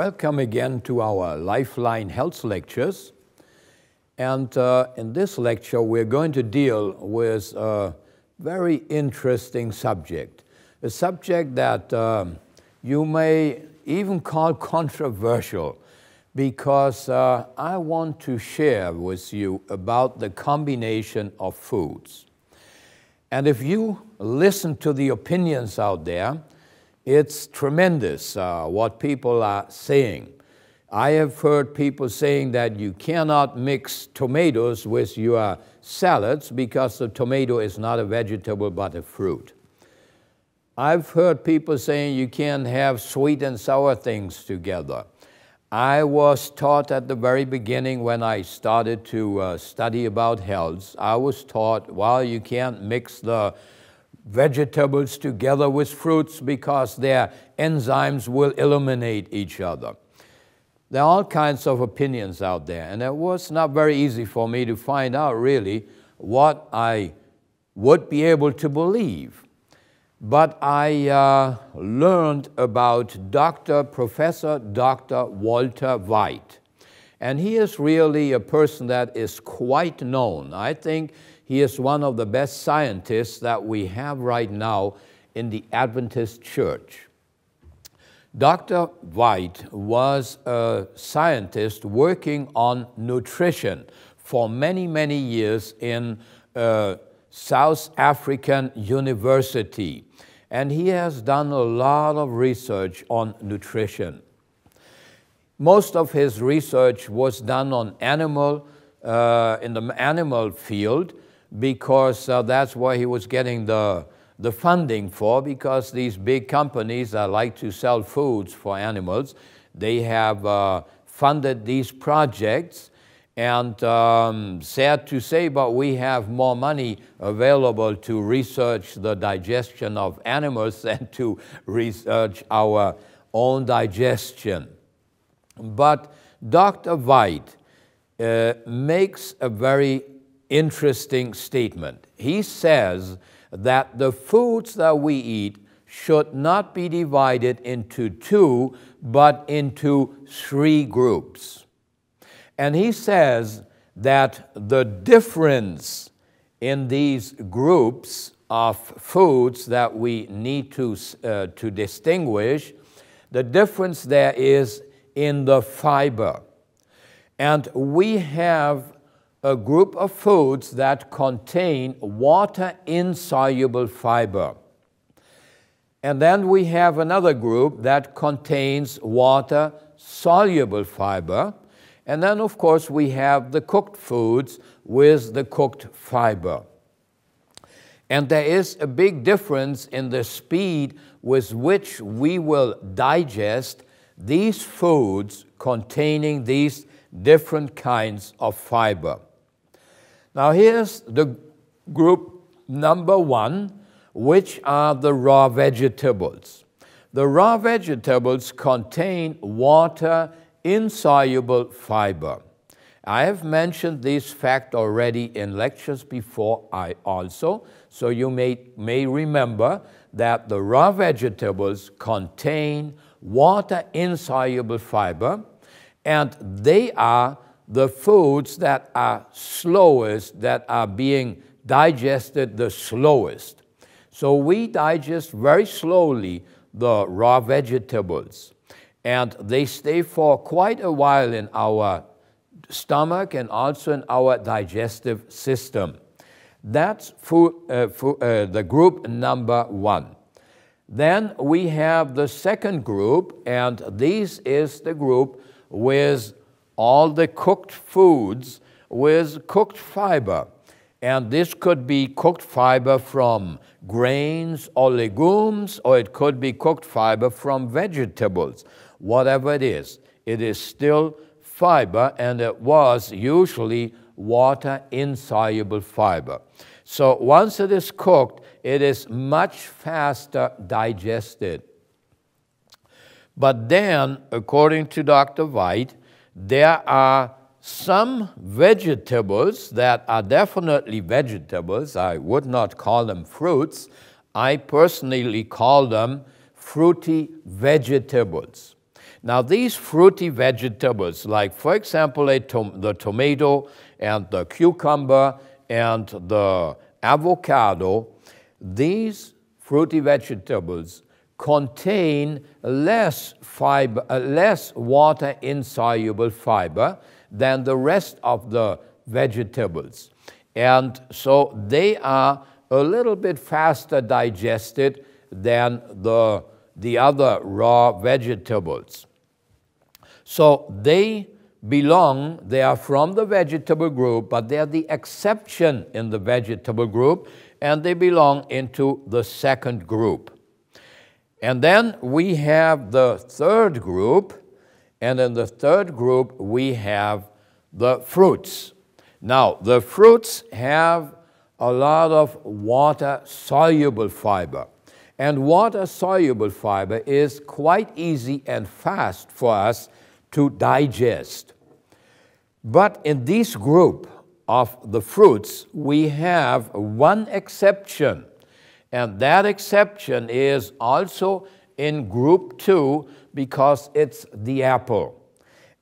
Welcome again to our Lifeline Health Lectures. And in this lecture, we're going to deal with a very interesting subject, a subject that you may even call controversial, because I want to share with you about the combination of foods. And if you listen to the opinions out there, it's tremendous what people are saying. I have heard people saying that you cannot mix tomatoes with your salads because the tomato is not a vegetable but a fruit. I've heard people saying you can't have sweet and sour things together. I was taught at the very beginning when I started to study about health, I was taught, well, you can't mix the vegetables together with fruits because their enzymes will eliminate each other. There are all kinds of opinions out there, and it was not very easy for me to find out really what I would be able to believe. But I learned about Professor Dr. Walter White, and he is really a person that is quite known. I think he is one of the best scientists that we have right now in the Adventist Church. Dr. White was a scientist working on nutrition for many, many years in a South African university. And he has done a lot of research on nutrition. Most of his research was done on in the animal field, because that's where he was getting the funding for, because these big companies that like to sell foods for animals, they have funded these projects, and sad to say, but we have more money available to research the digestion of animals than to research our own digestion. But Dr. White makes a very interesting statement. He says that the foods that we eat should not be divided into two, but into three groups. And he says that the difference in these groups of foods that we need to distinguish, the difference there is in the fiber. And we have a group of foods that contain water-insoluble fiber. And then we have another group that contains water-soluble fiber. And then, of course, we have the cooked foods with the cooked fiber. And there is a big difference in the speed with which we will digest these foods containing these different kinds of fiber. Now here's the group number one, which are the raw vegetables. The raw vegetables contain water-insoluble fiber. I have mentioned this fact already in lectures before so you may remember that the raw vegetables contain water-insoluble fiber, and they are the foods that are slowest, that are being digested the slowest. So we digest very slowly the raw vegetables, and they stay for quite a while in our stomach and also in our digestive system. That's the group number one. Then we have the second group, and this is the group with all the cooked foods with cooked fiber. And this could be cooked fiber from grains or legumes, or it could be cooked fiber from vegetables. Whatever it is still fiber, and it was usually water-insoluble fiber. So once it is cooked, it is much faster digested. But then, according to Dr. White, there are some vegetables that are definitely vegetables. I would not call them fruits. I personally call them fruity vegetables. Now these fruity vegetables, like for example the tomato and the cucumber and the avocado, these fruity vegetables contain less fiber, less water-insoluble fiber than the rest of the vegetables. And so they are a little bit faster digested than the other raw vegetables. So they are from the vegetable group, but they are the exception in the vegetable group, and they belong into the second group. And then we have the third group, and in the third group we have the fruits. Now, the fruits have a lot of water-soluble fiber. And water-soluble fiber is quite easy and fast for us to digest. But in this group of the fruits, we have one exception. And that exception is also in group 2 because it's the apple.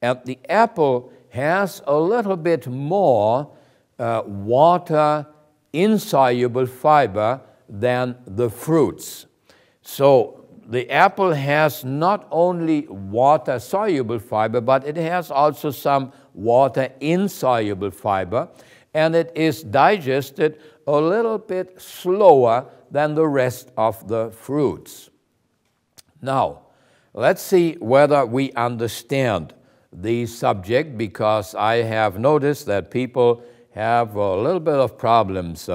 And the apple has a little bit more water-insoluble fiber than the fruits. So the apple has not only water-soluble fiber, but it has also some water-insoluble fiber, and it is digested a little bit slower than the rest of the fruits. Now, let's see whether we understand the subject, because I have noticed that people have a little bit of problems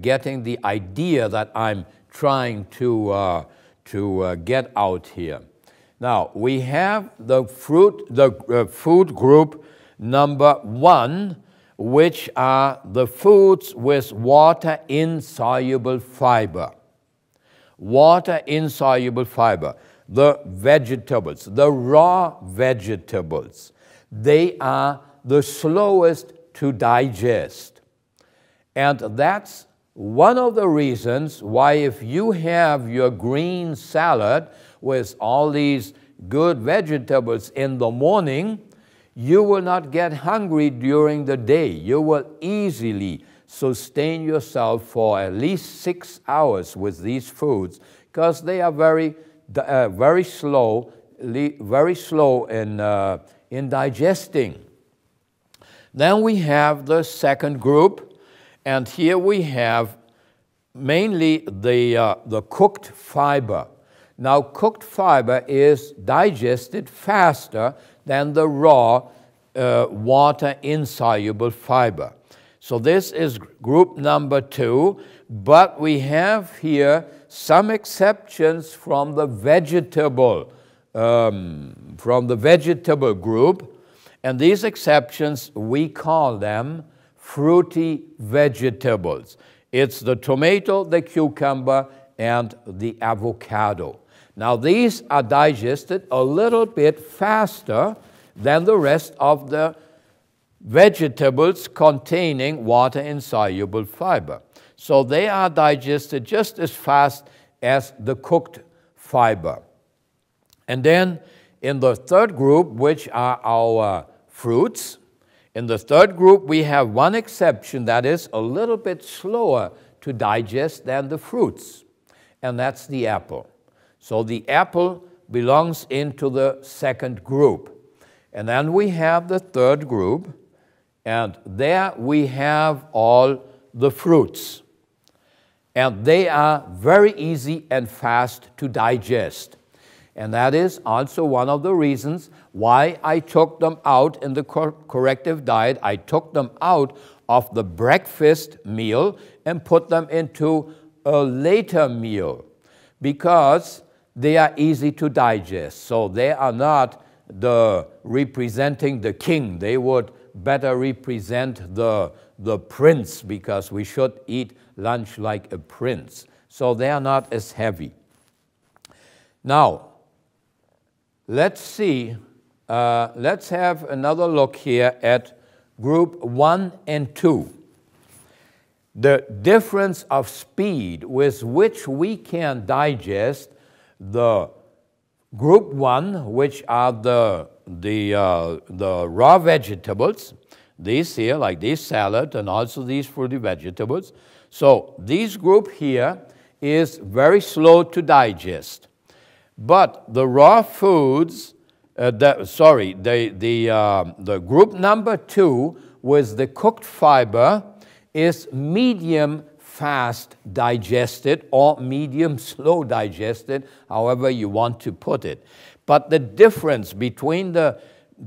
getting the idea that I'm trying to get out here. Now, we have the food group number 1, which are the foods with water-insoluble fiber. Water-insoluble fiber. The vegetables, the raw vegetables, they are the slowest to digest. And that's one of the reasons why if you have your green salad with all these good vegetables in the morning, you will not get hungry during the day. You will easily sustain yourself for at least 6 hours with these foods because they are very slow in digesting. Then we have the second group, and here we have mainly the cooked fiber. Now, cooked fiber is digested faster than the raw water-insoluble fiber. So this is group number 2, but we have here some exceptions from the vegetable group, and these exceptions, we call them fruity vegetables. It's the tomato, the cucumber, and the avocado. Now, these are digested a little bit faster than the rest of the vegetables containing water-insoluble fiber. So they are digested just as fast as the cooked fiber. And then in the third group, which are our fruits, in the third group we have one exception that is a little bit slower to digest than the fruits, and that's the apple. So the apple belongs into the second group. And then we have the third group, and there we have all the fruits. And they are very easy and fast to digest. And that is also one of the reasons why I took them out in the corrective diet. I took them out of the breakfast meal and put them into a later meal because they are easy to digest. So they are not representing the king. They would better represent the prince, because we should eat lunch like a prince. So they are not as heavy. Now, let's see, let's have another look here at group 1 and 2. The difference of speed with which we can digest the Group 1, which are the raw vegetables, these here, like this salad and also these fruity vegetables. So this group here is very slow to digest. But the raw foods, the group number 2 with the cooked fiber is medium fast digested or medium slow digested, however you want to put it. But the difference between the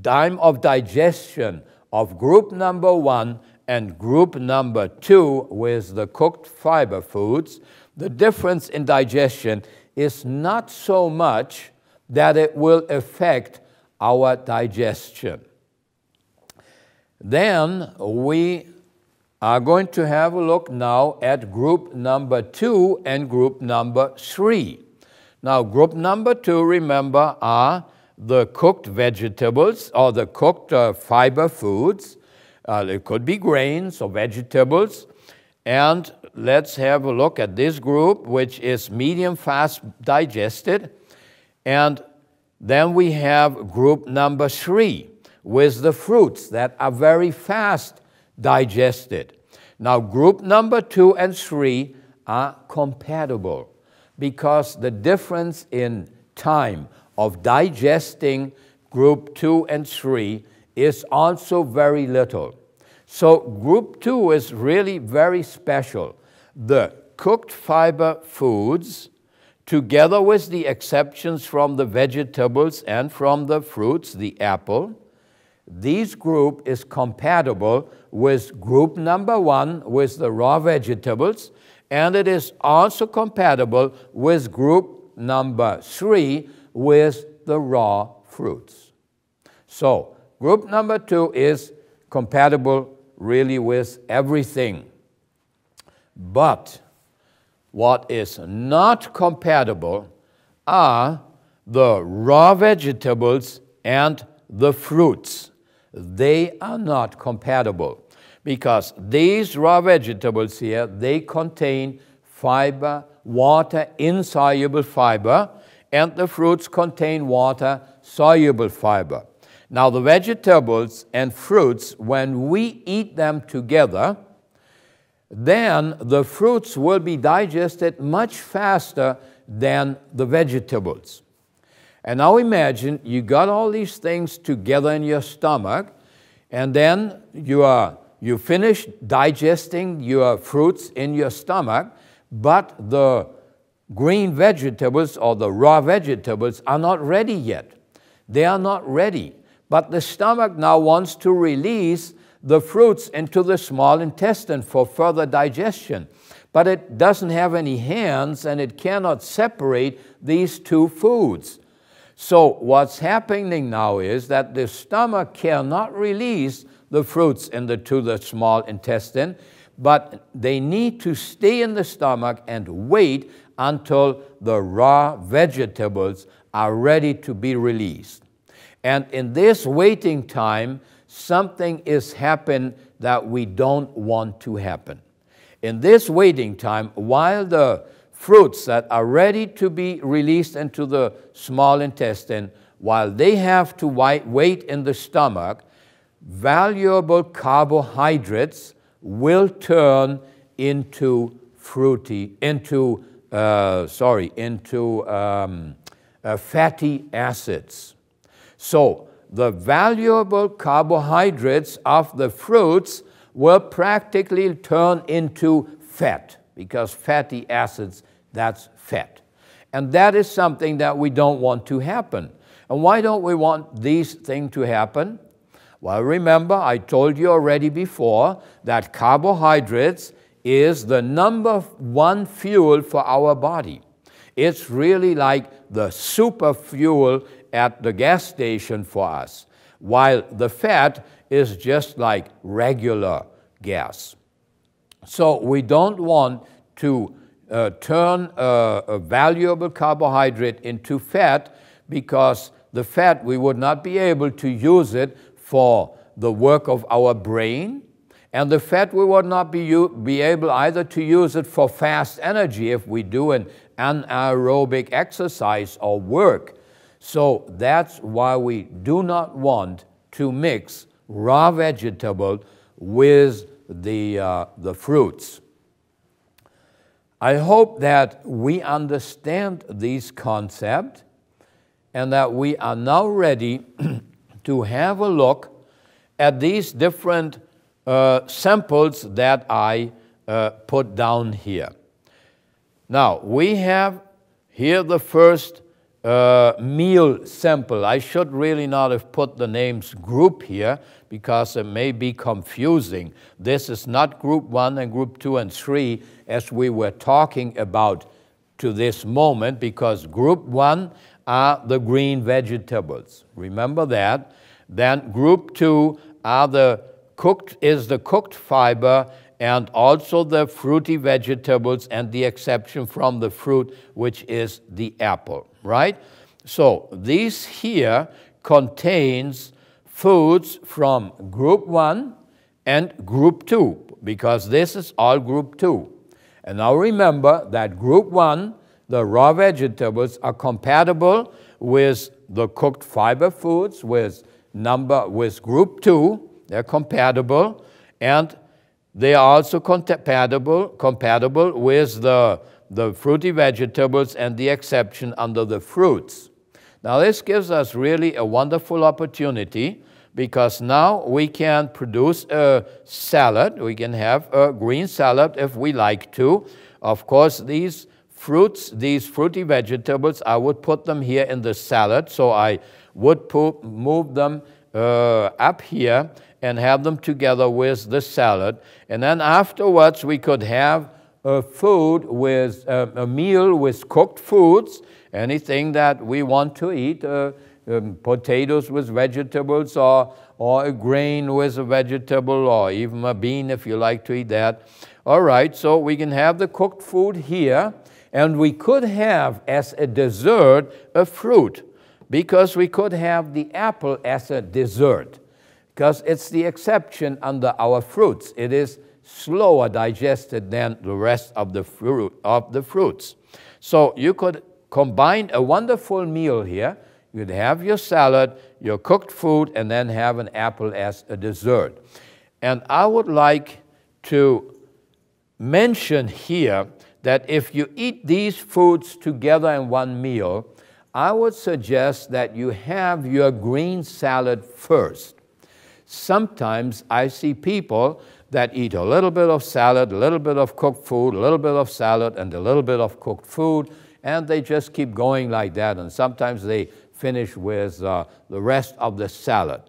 time of digestion of group number 1 and group number 2 with the cooked fiber foods, the difference in digestion is not so much that it will affect our digestion. Then we are going to have a look now at group number 2 and group number 3. Now, group number 2, remember, are the cooked vegetables or the cooked fiber foods. It could be grains or vegetables. And let's have a look at this group, which is medium fast digested. And then we have group number 3 with the fruits that are very fast digested. Now, group number 2 and 3 are compatible because the difference in time of digesting group 2 and 3 is also very little. So group 2 is really very special. The cooked fiber foods, together with the exceptions from the vegetables and from the fruits, the apple, this group is compatible with group number 1 with the raw vegetables, and it is also compatible with group number 3 with the raw fruits. So group number 2 is compatible really with everything. But what is not compatible are the raw vegetables and the fruits. They are not compatible because these raw vegetables here, they contain fiber, water, insoluble fiber, and the fruits contain water, soluble fiber. Now, the vegetables and fruits, when we eat them together, then the fruits will be digested much faster than the vegetables. And now imagine you got all these things together in your stomach, and then you finish digesting your fruits in your stomach, but the green vegetables or the raw vegetables are not ready yet. They are not ready. But the stomach now wants to release the fruits into the small intestine for further digestion. But it doesn't have any hands and it cannot separate these two foods. So what's happening now is that the stomach cannot release the fruits into the small intestine, but they need to stay in the stomach and wait until the raw vegetables are ready to be released. And in this waiting time, something is happening that we don't want to happen. In this waiting time, while the fruits that are ready to be released into the small intestine, while they have to wait in the stomach, valuable carbohydrates will turn into fatty acids. So the valuable carbohydrates of the fruits will practically turn into fat, because fatty acids, that's fat. And that is something that we don't want to happen. And why don't we want these things to happen? Well, remember, I told you already before that carbohydrates is the number 1 fuel for our body. It's really like the super fuel at the gas station for us, while the fat is just like regular gas. So we don't want to turn a valuable carbohydrate into fat, because the fat, we would not be able to use it for the work of our brain, and the fat we would not be able either to use it for fast energy if we do an anaerobic exercise or work. So that's why we do not want to mix raw vegetable with the fruits. I hope that we understand these concepts and that we are now ready to have a look at these different samples that I put down here. Now, we have here the first meal sample. I should really not have put the names group here because it may be confusing. This is not group 1 and group 2 and 3 as we were talking about to this moment, because group 1 are the green vegetables. Remember that. Then group 2 are the cooked fiber and also the fruity vegetables, and the exception from the fruit, which is the apple, right? So these here contains foods from group 1 and group 2, because this is all group 2. And now remember that group 1, the raw vegetables, are compatible with the cooked fiber foods with group 2. They're compatible, and they are also compatible with the fruity vegetables and the exception under the fruits. Now this gives us really a wonderful opportunity, because now we can produce a salad. We can have a green salad if we like to. Of course, these fruits, these fruity vegetables, I would put them here in the salad. So I would move them up here and have them together with the salad. And then afterwards we could have a meal with cooked foods, anything that we want to eat, potatoes with vegetables, or a grain with a vegetable, or even a bean if you like to eat that. All right, so we can have the cooked food here, and we could have as a dessert a fruit, because we could have the apple as a dessert, because it's the exception under our fruits. It is slower digested than the rest of the fruits. So you could combine a wonderful meal here. You'd have your salad, your cooked food, and then have an apple as a dessert. And I would like to mention here that if you eat these foods together in one meal, I would suggest that you have your green salad first. Sometimes I see people that eat a little bit of salad, a little bit of cooked food, a little bit of salad, and a little bit of cooked food, and they just keep going like that, and sometimes they finish with the rest of the salad.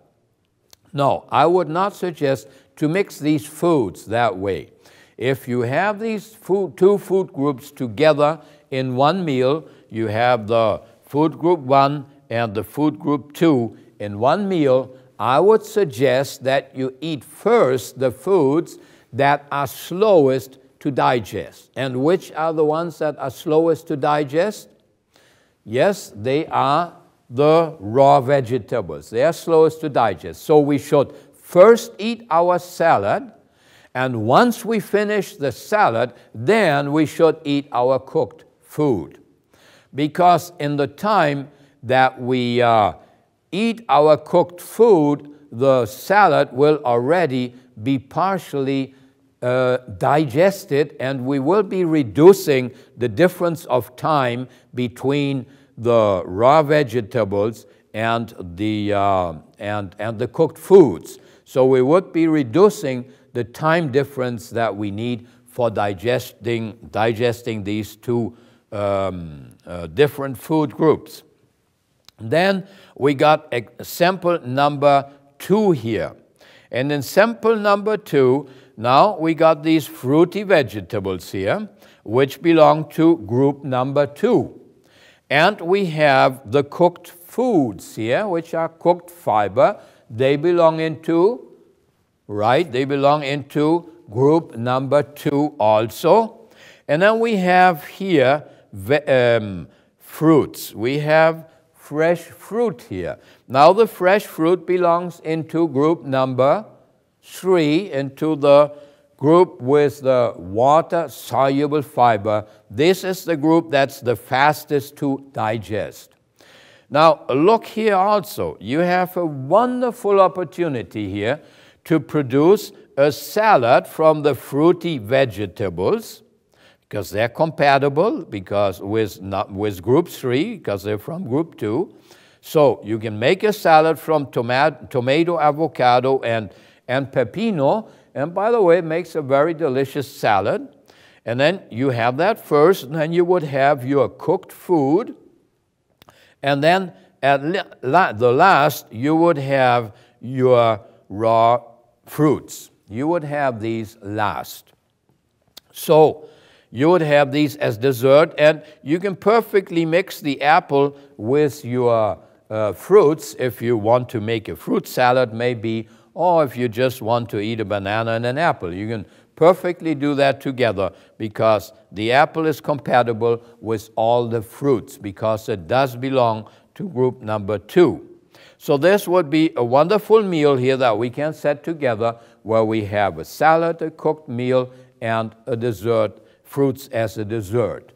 No, I would not suggest to mix these foods that way. If you have these two food groups together in one meal, you have the food group 1 and the food group 2 in one meal, I would suggest that you eat first the foods that are slowest to digest. And which are the ones that are slowest to digest? Yes, they are the raw vegetables. They are slowest to digest. So we should first eat our salad, and once we finish the salad, then we should eat our cooked food. Because in the time that we eat our cooked food, the salad will already be partially digested, and we will be reducing the difference of time between the raw vegetables and the cooked foods. So we would be reducing the time difference that we need for digesting these two different food groups. Then we got sample number 2 here. And in sample number 2, now we got these fruity vegetables here, which belong to group number 2. And we have the cooked foods here, which are cooked fiber. They belong into, right, they belong into group number 2 also. And then we have here fruits. We have fresh fruit here. Now the fresh fruit belongs into group number 3, into the group with the water-soluble fiber. This is the group that's the fastest to digest. Now, look here also. You have a wonderful opportunity here to produce a salad from the fruity vegetables, because they're compatible because with group 3, because they're from group 2. So you can make a salad from tomato, avocado, and pepino. And by the way, it makes a very delicious salad. And then you have that first, and then you would have your cooked food. And then at the last, you would have your raw fruits. You would have these last. So you would have these as dessert, and you can perfectly mix the apple with your fruits if you want to make a fruit salad maybe, or if you just want to eat a banana and an apple. You can perfectly do that together because the apple is compatible with all the fruits because it does belong to group number 2. So this would be a wonderful meal here that we can set together where we have a salad, a cooked meal, and a dessert, fruits as a dessert.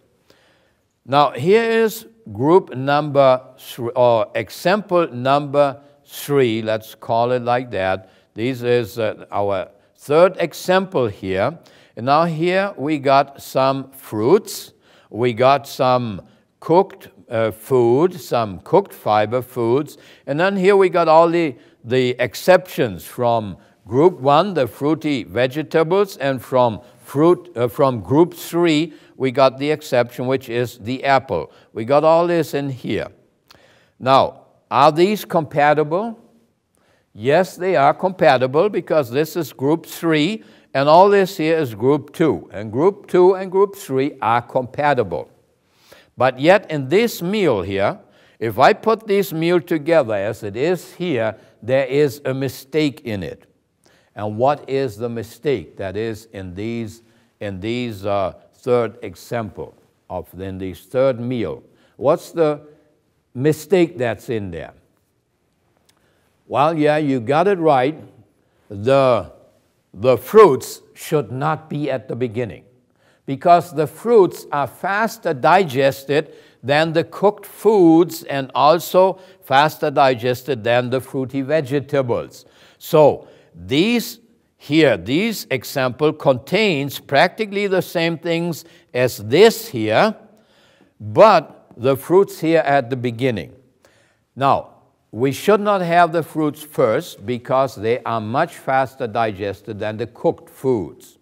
Now here is group number 3, or example number 3, let's call it like that. This is our third example here. And now here we got some fruits, we got some cooked food, some cooked fiber foods, and then here we got all the exceptions from group 1, the fruity vegetables, and from group 3, we got the exception, which is the apple. We got all this in here. Now, are these compatible? Yes, they are compatible because this is group 3, and all this here is group 2. And group 2 and group 3 are compatible. But yet in this meal here, if I put this meal together as it is here, there is a mistake in it. And what is the mistake that is in these third example in this third meal? What's the mistake that's in there? Well, yeah, you got it right. The fruits should not be at the beginning because the fruits are faster digested than the cooked foods and also faster digested than the fruity vegetables. So this example contains practically the same things as this here, but the fruits here at the beginning. Now, we should not have the fruits first because they are much faster digested than the cooked foods.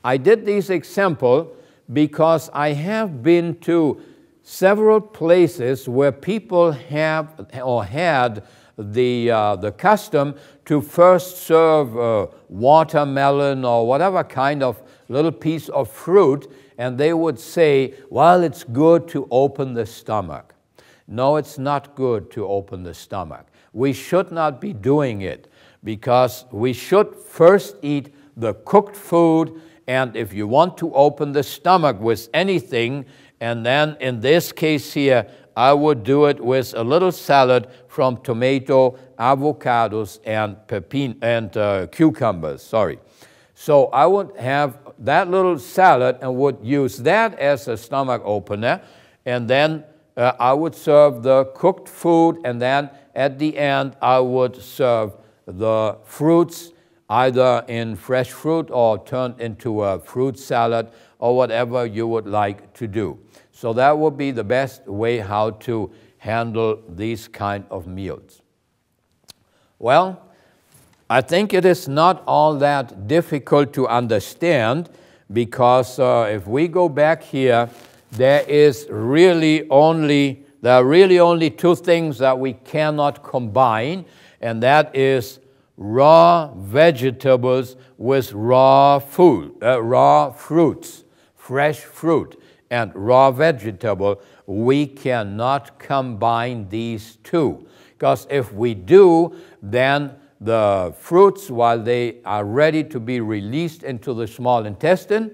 I did this example because I have been to several places where people have or had the custom to first serve watermelon or whatever kind of little piece of fruit, and they would say, well, it's good to open the stomach. No, it's not good to open the stomach. We should not be doing it because we should first eat the cooked food, and if you want to open the stomach with anything, and then in this case here, I would do it with a little salad from tomato, avocados, and cucumbers. So I would have that little salad and would use that as a stomach opener, and then I would serve the cooked food, and then at the end I would serve the fruits either in fresh fruit or turned into a fruit salad or whatever you would like to do. So that would be the best way how to handle these kind of meals. Well, I think it is not all that difficult to understand because if we go back here, there are really only 2 things that we cannot combine, and that is raw vegetables with raw fruits, fresh fruit and raw vegetable. We cannot combine these 2 because if we do, then the fruits, while they are ready to be released into the small intestine,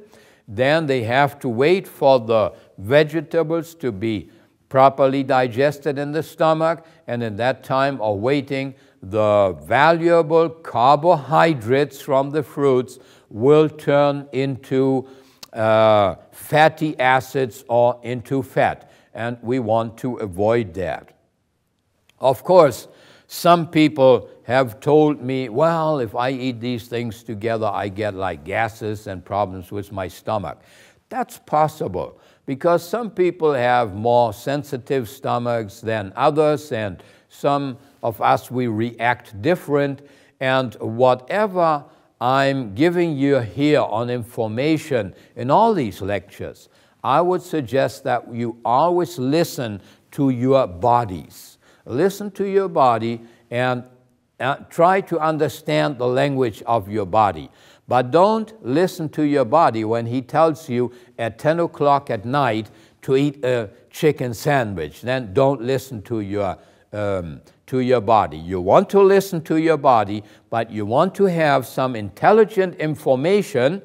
then they have to wait for the vegetables to be properly digested in the stomach, and in that time of waiting, the valuable carbohydrates from the fruits will turn into fatty acids or into fat, and we want to avoid that. Of course, some people have told me, well, if I eat these things together, I get like gases and problems with my stomach. That's possible, because some people have more sensitive stomachs than others, and some of us, we react different. And whatever I'm giving you here on information in all these lectures, I would suggest that you always listen to your bodies. Listen to your body and try to understand the language of your body. But don't listen to your body when he tells you at 10 o'clock at night to eat a chicken sandwich. Then don't listen to your body. You want to listen to your body, but you want to have some intelligent information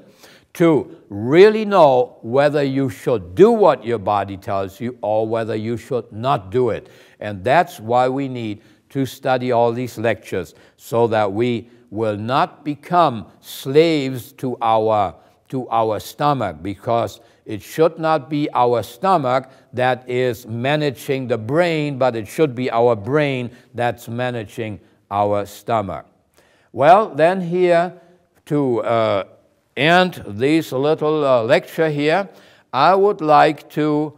to really know whether you should do what your body tells you or whether you should not do it. And that's why we need to study all these lectures, so that we will not become slaves to our stomach, because it should not be our stomach that is managing the brain, but it should be our brain that's managing our stomach. Well, then here to end this little lecture here, I would like to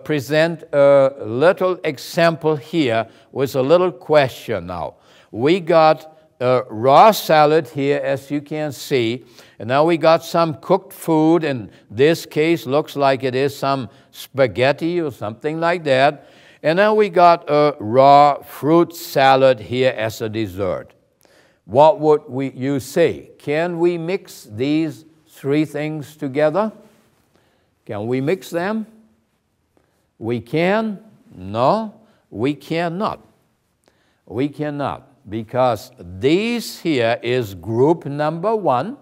present a little example here with a little question now. We got a raw salad here, as you can see, and now we got some cooked food. In this case, looks like it is some spaghetti or something like that. And now we got a raw fruit salad here as a dessert. What would you say? Can we mix these three things together? Can we mix them? We can? No, we cannot. We cannot, because this here is group number 1,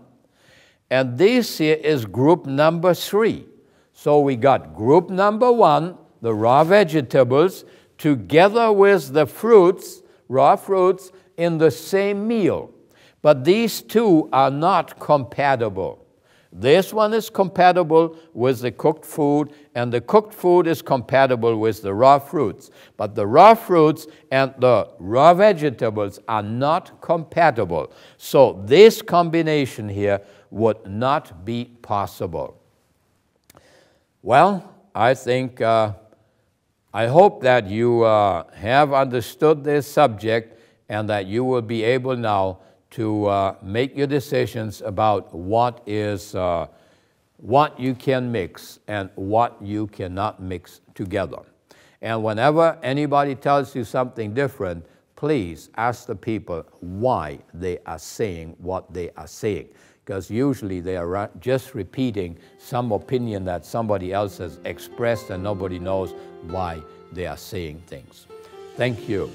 and this here is group number 3. So we got group number 1, the raw vegetables, together with the fruits, raw fruits, in the same meal. But these two are not compatible. This one is compatible with the cooked food, and the cooked food is compatible with the raw fruits. But the raw fruits and the raw vegetables are not compatible. So this combination here would not be possible. Well, I think, I hope that you have understood this subject, and that you will be able now to make your decisions about what you can mix and what you cannot mix together. And whenever anybody tells you something different, please ask the people why they are saying what they are saying, because usually they are just repeating some opinion that somebody else has expressed, and nobody knows why they are saying things. Thank you.